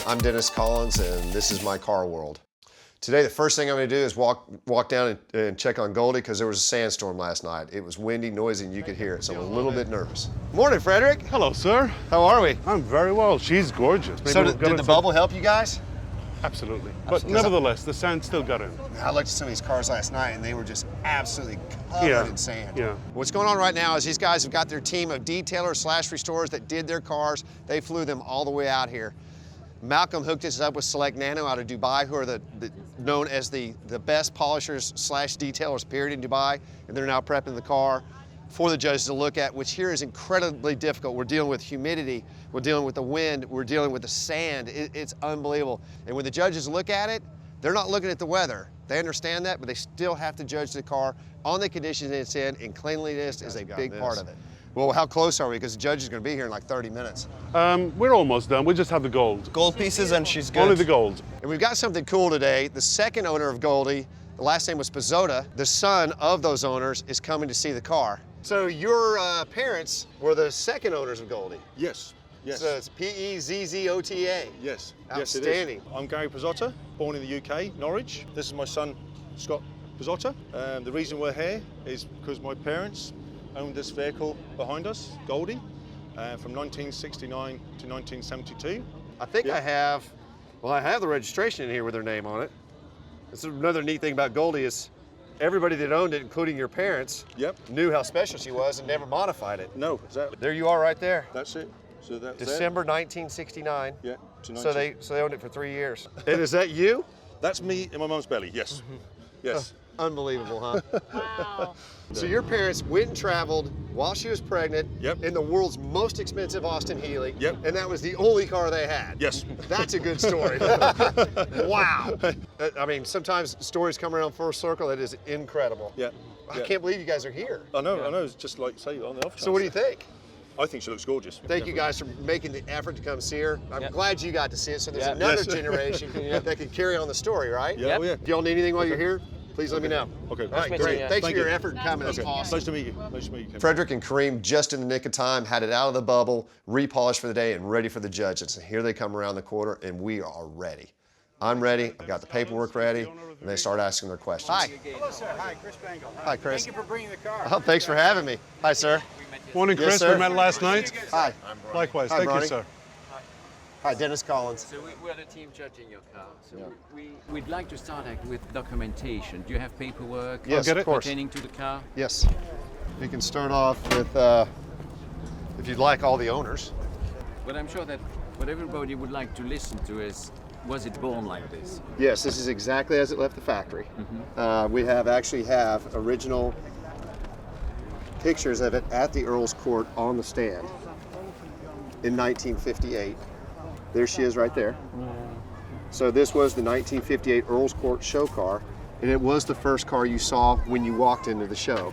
I'm Dennis Collins, and this is my car world. Today, the first thing I'm going to do is walk down and check on Goldie because there was a sandstorm last night. It was windy, noisy, and you could hear it, so I'm a little bit nervous. Morning, Frederick. Hello, sir. How are we? I'm very well. She's gorgeous. Maybe So did the bubble help you guys? Absolutely. But nevertheless, the sand still got in. I looked at some of these cars last night, and they were just absolutely covered in sand. Yeah. What's going on right now is these guys have got their team of detailers / restorers that did their cars. They flew them all the way out here. Malcolm hooked us up with Select Nano out of Dubai, who are known as the best polishers / detailers period in Dubai, and they're now prepping the car for the judges to look at, which here is incredibly difficult. We're dealing with humidity, we're dealing with the wind, we're dealing with the sand. It's unbelievable. And when the judges look at it, they're not looking at the weather. They understand that, but they still have to judge the car on the conditions it's in, and cleanliness is a big part of it. Well, how close are we? Because the judge is going to be here in like 30 minutes. We're almost done. We just have the gold. Gold pieces and she's good. Only the gold. And we've got something cool today. The second owner of Goldie, the last name was Pizzota, the son of those owners is coming to see the car. So your parents were the second owners of Goldie. Yes, yes. So it's P-E-Z-Z-O-T-A. Yes, Outstanding. yes it is. I'm Gary Pizzotta, born in the UK, Norwich. This is my son, Scott Pizzotta. The reason we're here is because my parents owned this vehicle behind us, Goldie, from 1969 to 1972. I think I have the registration in here with their name on it. This is another neat thing about Goldie is everybody that owned it, including your parents, knew how special she was and never modified it. No, exactly. There you are right there. That's it. So that's December 1969. Yeah. So they owned it for 3 years. And is that you? That's me in my mum's belly, yes. Yes. Unbelievable, huh? Wow. So your parents went and traveled while she was pregnant in the world's most expensive Austin Healey, and that was the only car they had. Yes. That's a good story. Wow. I mean, sometimes stories come around full circle. It is incredible. Yeah. I can't believe you guys are here. I know, it's just like, say, on the off chance. So what do you think? I think she looks gorgeous. Thank you guys for making the effort to come see her. I'm glad you got to see it, so there's another generation that can carry on the story, right? Yeah, oh, yeah. Do y'all need anything while you're here? Please let me know. Okay. All right, great. Thanks for your effort in coming. That's Okay. awesome. Nice to meet you. Nice to meet you, Kim. Frederick and Kareem, just in the nick of time, had it out of the bubble, repolished for the day, and ready for the judges. And here they come around the corner, and we are ready. I'm ready. I've got the paperwork ready, and they start asking their questions. Hi. Hello, sir. Hi, Chris Bangle. Hi, Chris. Thank you for bringing the car. Oh, thanks for having me. Hi, sir. Morning, Yes, Chris. sir. We met last night. Hi. Likewise. Hi, Thank Bronny. you, sir. Hi, Dennis Collins. So we're the team judging your car. So we'd like to start with documentation. Do you have paperwork Yes, of course. pertaining to the car? Yes. You can start off with, if you'd like, all the owners. But I'm sure that what everybody would like to listen to is, was it born like this? Yes, this is exactly as it left the factory. We actually have original pictures of it at the Earl's Court on the stand in 1958. There she is right there. So this was the 1958 Earl's Court show car, and it was the first car you saw when you walked into the show.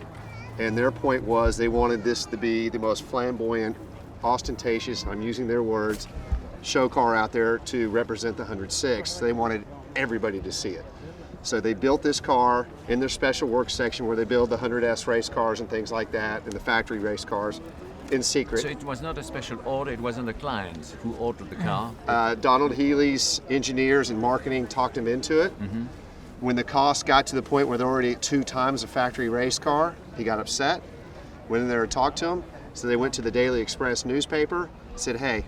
And their point was they wanted this to be the most flamboyant, ostentatious, I'm using their words, show car out there to represent the 106. They wanted everybody to see it. So they built this car in their special works section where they build the 100S race cars and things like that, and the factory race cars in secret. So it was not a special order, it wasn't the client who ordered the car? Donald Healy's engineers and marketing talked him into it. When the cost got to the point where they're already at 2 times a factory race car, he got upset. Went in there and talked to him. So they went to the Daily Express newspaper, said, hey,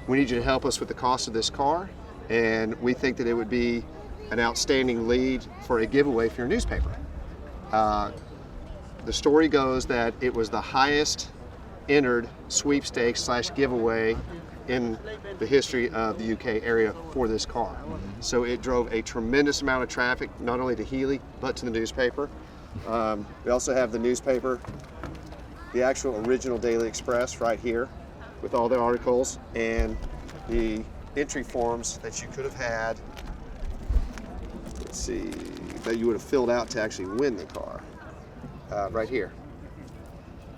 we need you to help us with the cost of this car, and we think that it would be an outstanding lead for a giveaway for your newspaper. The story goes that it was the highest entered sweepstakes / giveaway in the history of the UK area for this car. So it drove a tremendous amount of traffic, not only to Healy, but to the newspaper. We also have the newspaper, the actual original Daily Express right here with all the articles and the entry forms that you could have had, let's see, that you would have filled out to actually win the car. Right here.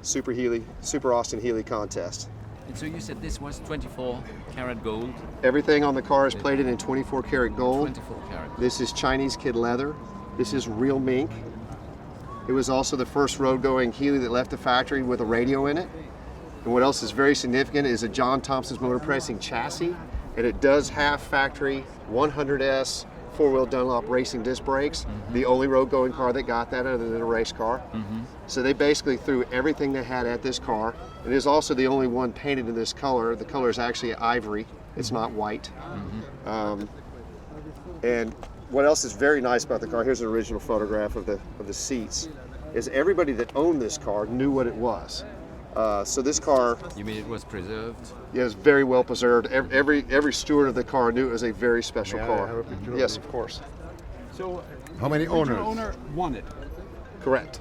Super Austin Healey contest. And so you said this was 24 karat gold? Everything on the car is plated in 24 karat gold. 24 karat. This is Chinese kid leather. This is real mink. It was also the first road-going Healey that left the factory with a radio in it. And what else is very significant is a John Thompson's motor pressing chassis and it does have factory 100S four-wheel Dunlop racing disc brakes. The only road-going car that got that other than a race car. So they basically threw everything they had at this car. It is also the only one painted in this color. The color is actually ivory. It's not white. And what else is very nice about the car, here's an original photograph of the seats, is everybody that owned this car knew what it was. So this car, You mean it was preserved? yeah, is very well preserved. Every steward of the car knew it was a very special car. Yes, of course. So, How many the owners? owner won it. Correct.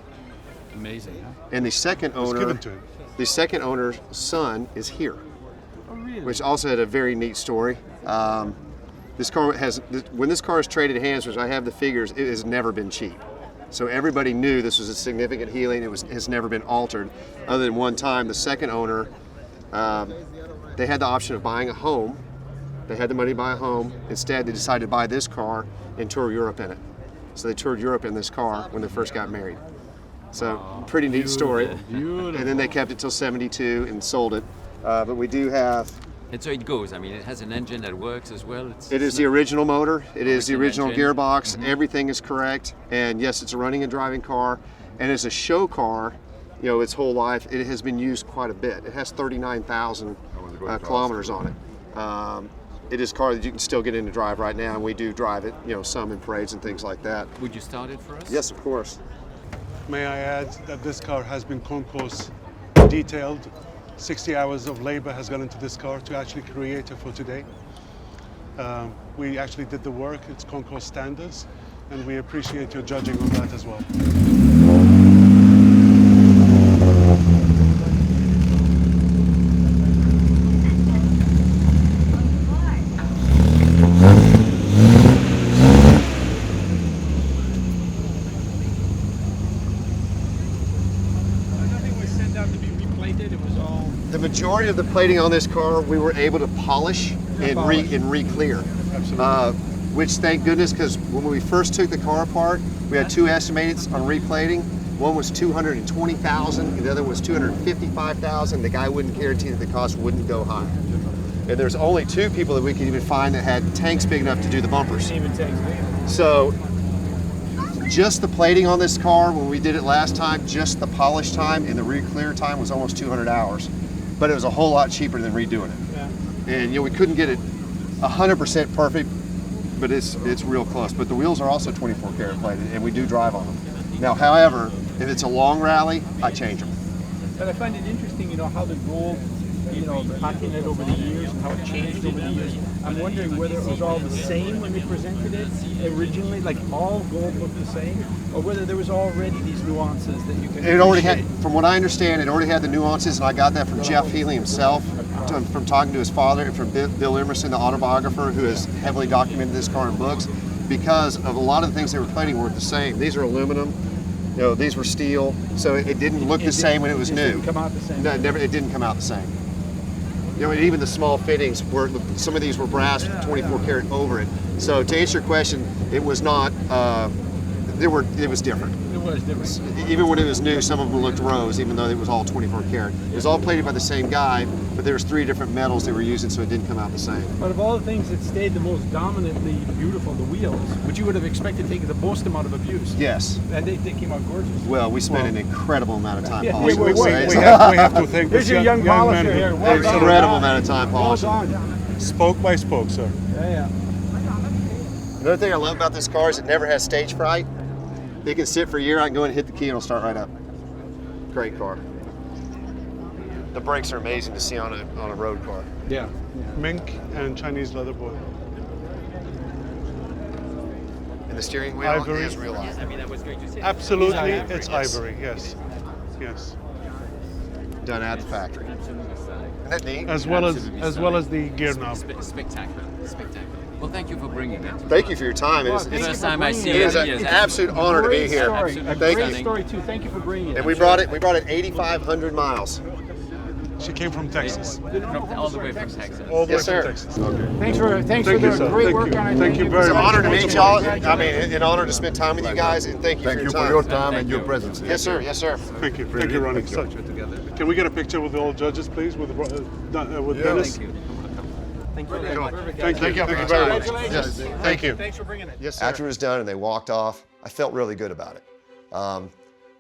Amazing, huh? And the second It was owner, given to him. the second owner's son is here, Oh, really? which also had a very neat story. This car has, when this car is traded hands, which I have the figures, it has never been cheap. So everybody knew this was a significant healing. Has never been altered, other than one time. The second owner, they had the option of buying a home. They had the money to buy a home. Instead, they decided to buy this car and tour Europe in it. So they toured Europe in this car when they first got married. So pretty neat story. Beautiful. And then they kept it till '72 and sold it. But we do have. And so it goes. I mean, it has an engine that works as well. It is the original motor. It is the Original original engine. gearbox. Everything is correct. And yes, it's a running and driving car. And as a show car, you know, its whole life, it has been used quite a bit. It has 39,000 kilometers on it. It is a car that you can still get in to drive right now, and we do drive it, you know, some in parades and things like that. Would you start it for us? Yes, of course. May I add that this car has been concourse detailed. 60 hours of labor has gone into this car to actually create it for today. We actually did the work. It's concourse standards, and we appreciate your judging on that as well. Nothing was sent out to be replated. It was all. The majority of the plating on this car we were able to polish and re-clear. Which, thank goodness, because when we first took the car apart, we had two estimates on replating. One was $220,000, and the other was $255,000. The guy wouldn't guarantee that the cost wouldn't go high. And there's only two people that we could even find that had tanks big enough to do the bumpers. Even takes So just the plating on this car, when we did it last time, just the polish time and the re-clear time was almost 200 hours. But it was a whole lot cheaper than redoing it. Yeah. And you know, we couldn't get it 100% perfect, but it's real close. But the wheels are also 24 karat plated, and we do drive on them. Now, however, if it's a long rally, I change them. But I find it interesting, you know, how the gold, you know, packing it over the years and how it changed over the years. I'm wondering whether it was all the same when they presented it originally, like all gold looked the same, or whether there was already these nuances that you can. It already had, appreciate. from what I understand, it already had the nuances, and I got that from Jeff Healy himself, from talking to his father, and from Bill Emerson, the autobiographer, who has heavily documented this car in books, because of a lot of the things they were plating weren't the same. These are aluminum, you know, these were steel, so it didn't look the same when it was It new. didn't come out the same. No, it didn't come out the same. You know, and even the small fittings were, some of these were brass with 24 karat over it. So to answer your question, it was not, it was different. It was different. Even when it was new, some of them looked rose, even though it was all 24 karat. It was all plated by the same guy, but there was 3 different metals they were using, so it didn't come out the same. But of all the things that stayed the most dominantly beautiful, the wheels, which you would have expected taking the most amount of abuse. Yes. And they came out gorgeous. Well, we spent an incredible amount of time Yeah, polishing wait, those wait, things. We have to thank Here's this your young man polisher who here. Well done. Incredible amount of time Well polishing. done. spoke by spoke, sir. Yeah. Another thing I love about this car is it never has stage fright. It can sit for a year, I can go and hit the key and it'll start right up. Great car. The brakes are amazing to see on a road car. Yeah. Mink and Chinese leather boy. And the steering wheel Ivory. is real ivory. I mean, I was going to say. Absolutely, Ivory, it's yes. ivory, yes. Yes. Done at the factory. Isn't that neat? As well as Absolutely the gear knob. Spectacular. Spectacular. Well, thank you for bringing it. Thank you for your time. It is, Thank you First for time I bringing see it it. is an Yes, absolute honor to be Great here. story. Absolutely. A Thank great you. story too. Thank you for bringing it. And we brought it 8,500 miles. She came from Texas. All the way from Texas. All the Yes, way sir. from Texas. Thanks for Thank the you, sir. great Thank work you. on it. Thank you very It's an much. honor to meet y'all. I mean, an honor to spend time with you guys, and thank you Thank for you your time. for your time Thank and your you. presence. Yes, sir. Yes, sir. Thank you. Thank you, Ronnie. Can we get a picture with all judges, please, with Yeah. Dennis? Thank you. Thank you. Thank you very much. Yes, thank you. Thanks for bringing it. Yes, sir. After it was done and they walked off, I felt really good about it.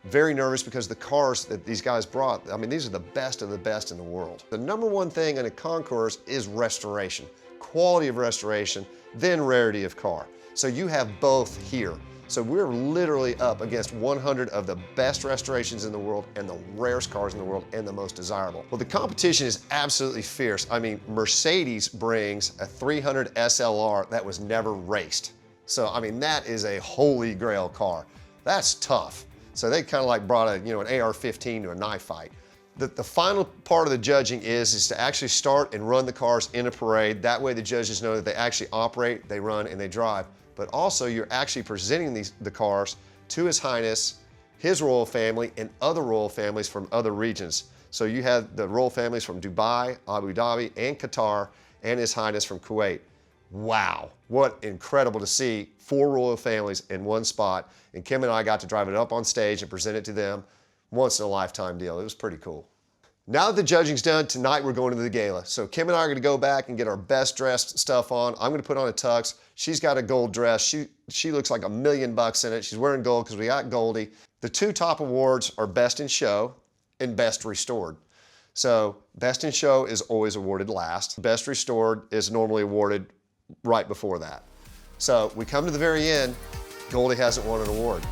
Very nervous because the cars that these guys brought, I mean, these are the best of the best in the world. The number one thing in a concourse is restoration, quality of restoration, then rarity of car. So you have both here. So we're literally up against 100 of the best restorations in the world and the rarest cars in the world and the most desirable. Well, the competition is absolutely fierce. I mean, Mercedes brings a 300 SLR that was never raced. So, I mean, that is a holy grail car. That's tough. So they kind of like brought an AR-15 to a knife fight. The final part of the judging is to actually start and run the cars in a parade. That way the judges know that they actually operate, they run, and they drive. But also you're actually presenting the cars to His Highness, his royal family, and other royal families from other regions. So you have the royal families from Dubai, Abu Dhabi, and Qatar, and His Highness from Kuwait. Wow, what incredible to see 4 royal families in one spot. And Kim and I got to drive it up on stage and present it to them. Once in a lifetime deal. It was pretty cool. Now that the judging's done, tonight we're going to the gala. So Kim and I are gonna go back and get our best dressed stuff on. I'm gonna put on a tux. She's got a gold dress. She looks like $1 million in it. She's wearing gold because we got Goldie. The 2 top awards are Best in Show and Best Restored. So Best in Show is always awarded last. Best Restored is normally awarded right before that. So we come to the very end, Goldie hasn't won an award.